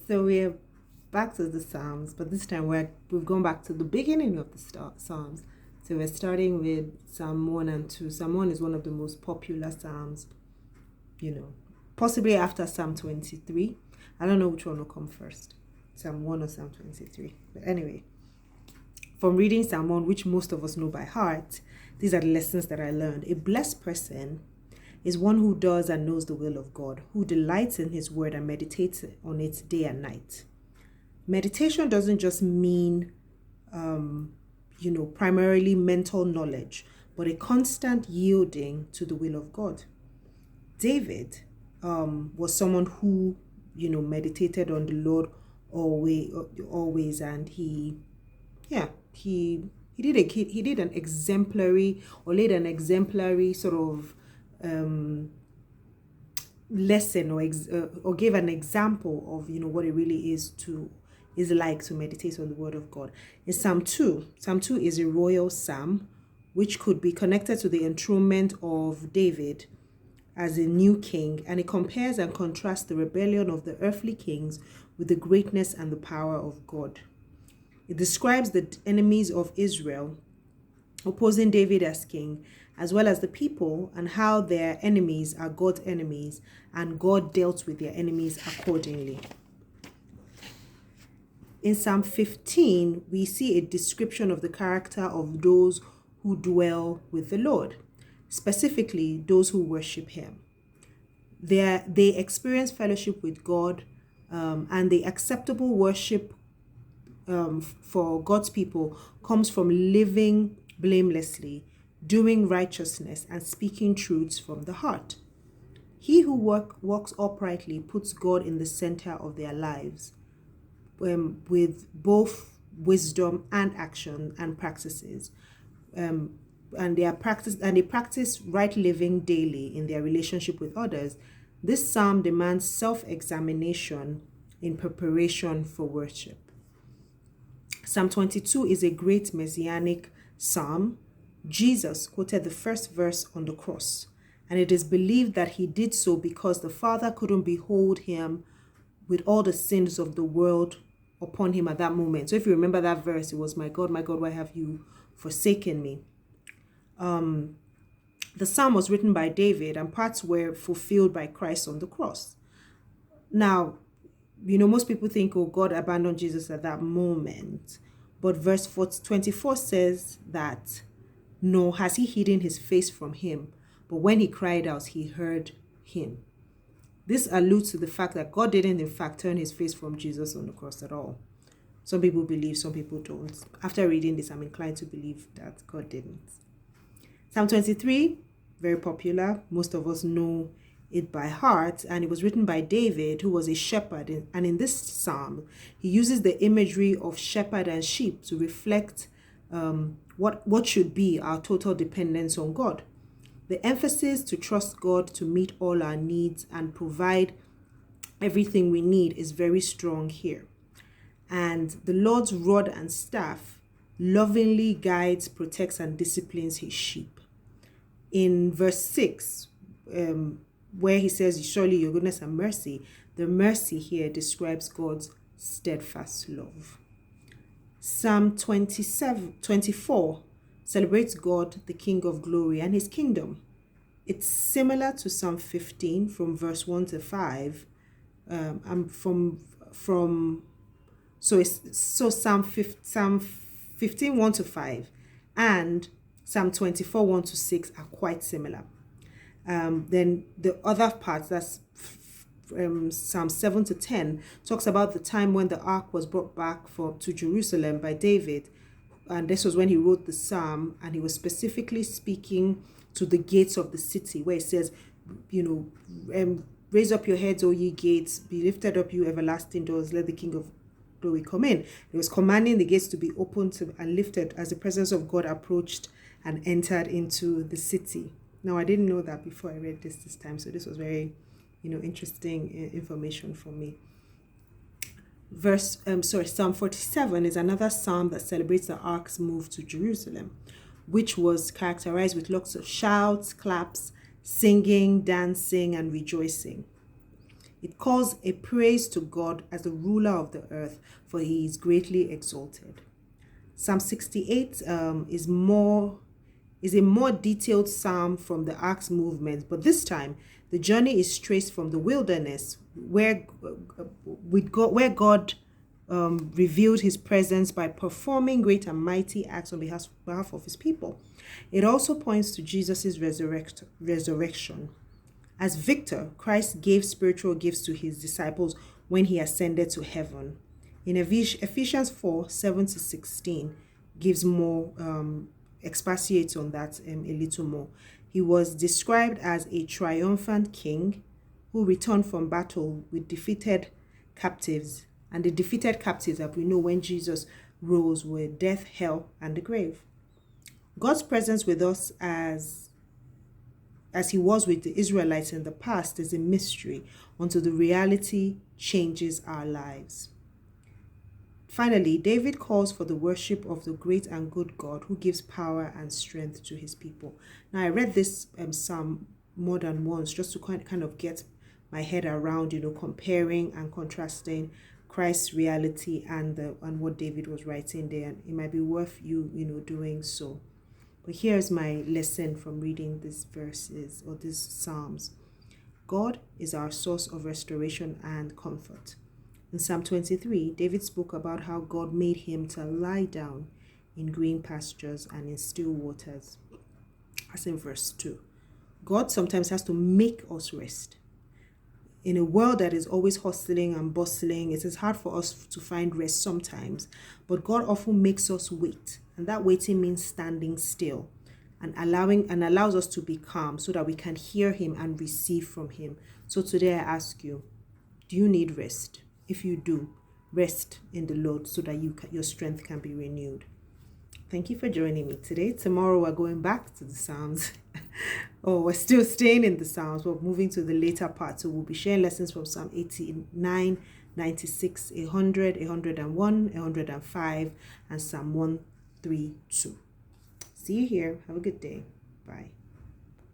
So we're back to the Psalms, but this time we've gone back to the beginning of the Psalms. So we're starting with Psalm 1 and 2. Psalm 1 is one of the most popular Psalms, possibly after Psalm 23. I don't know which one will come first, Psalm 1 or Psalm 23. But anyway, from reading Psalm 1, which most of us know by heart, these are the lessons that I learned. A blessed person is one who does and knows the will of God, who delights in his word and meditates on it day and night. Meditation doesn't just mean, primarily mental knowledge, but a constant yielding to the will of God. David was someone who, meditated on the Lord always, and he did an exemplary or laid an exemplary sort of lesson or gave an example of what it really is like to meditate on the word of God. In Psalm 2 is a royal psalm which could be connected to the enthronement of David as a new king, and it compares and contrasts the rebellion of the earthly kings with the greatness and the power of God. It describes the enemies of Israel opposing David as king, as well as the people, and how their enemies are God's enemies, and God dealt with their enemies accordingly. In Psalm 15, we see a description of the character of those who dwell with the Lord, specifically those who worship him. They experience fellowship with God, and the acceptable worship for God's people comes from living blamelessly, doing righteousness, and speaking truths from the heart. He who walks uprightly puts God in the center of their lives, with both wisdom and action and practices, and they practice right living daily in their relationship with others. This psalm demands self-examination in preparation for worship. Psalm 22 is a great messianic psalm. Jesus quoted the first verse on the cross, and it is believed that he did so because the Father couldn't behold him with all the sins of the world upon him at that moment. So if you remember that verse, it was, my God, why have you forsaken me? The psalm was written by David, and parts were fulfilled by Christ on the cross. Now, most people think, oh, God abandoned Jesus at that moment. But verse 24 says that, no, has he hidden his face from him? But when he cried out, he heard him. This alludes to the fact that God didn't, in fact, turn his face from Jesus on the cross at all. Some people believe, some people don't. After reading this, I'm inclined to believe that God didn't. Psalm 23, very popular. Most of us know it by heart, and it was written by David, who was a shepherd. And in this psalm, he uses the imagery of shepherd and sheep to reflect what should be our total dependence on God. The emphasis to trust God to meet all our needs and provide everything we need is very strong here. And the Lord's rod and staff lovingly guides, protects, and disciplines his sheep. In verse 6, where he says, surely your goodness and mercy, the mercy here describes God's steadfast love. Psalm 24 celebrates God, the King of glory, and his kingdom. It's similar to Psalm 15 from verse 1 to 5. So Psalm 15 1 to 5 and Psalm 24 1 to 6 are quite similar. Then the other part, that's Psalm 7 to 10, talks about the time when the ark was brought back to Jerusalem by David. And this was when he wrote the psalm, and he was specifically speaking to the gates of the city, where it says, raise up your heads, O ye gates, be lifted up, you everlasting doors, let the King of glory come in. He was commanding the gates to be opened and lifted as the presence of God approached and entered into the city. Now, I didn't know that before I read this time, so this was very, interesting information for me. Psalm 47 is another psalm that celebrates the ark's move to Jerusalem, which was characterized with lots of shouts, claps, singing, dancing, and rejoicing. It calls a praise to God as the ruler of the earth, for he is greatly exalted. Psalm 68 is a more detailed psalm from the Acts movement, but this time the journey is traced from the wilderness where God revealed his presence by performing great and mighty acts on behalf of his people. It also points to Jesus' resurrection. As victor, Christ gave spiritual gifts to his disciples when he ascended to heaven. In Ephesians 4, 7-16 gives more, expatiates on that a little more. He was described as a triumphant king who returned from battle with defeated captives. And the defeated captives that we know when Jesus rose were death, hell, and the grave. God's presence with us as he was with the Israelites in the past is a mystery until the reality changes our lives. Finally, David calls for the worship of the great and good God who gives power and strength to his people. Now, I read this psalm more than once just to kind of get my head around, comparing and contrasting Christ's reality and what David was writing there. And it might be worth you doing so. But here's my lesson from reading these verses or these psalms. God is our source of restoration and comfort. In Psalm 23, David spoke about how God made him to lie down in green pastures and in still waters. As in verse 2. God sometimes has to make us rest. In a world that is always hustling and bustling, it is hard for us to find rest sometimes, but God often makes us wait, and that waiting means standing still and allows us to be calm so that we can hear him and receive from him. So today I ask you, do you need rest? If you do, rest in the Lord so that your strength can be renewed. Thank you for joining me today. Tomorrow we're going back to the Psalms. We're still staying in the Psalms, but moving to the later part. So we'll be sharing lessons from Psalm 89, 96, 100, 101, 105, and Psalm 132. See you here. Have a good day. Bye.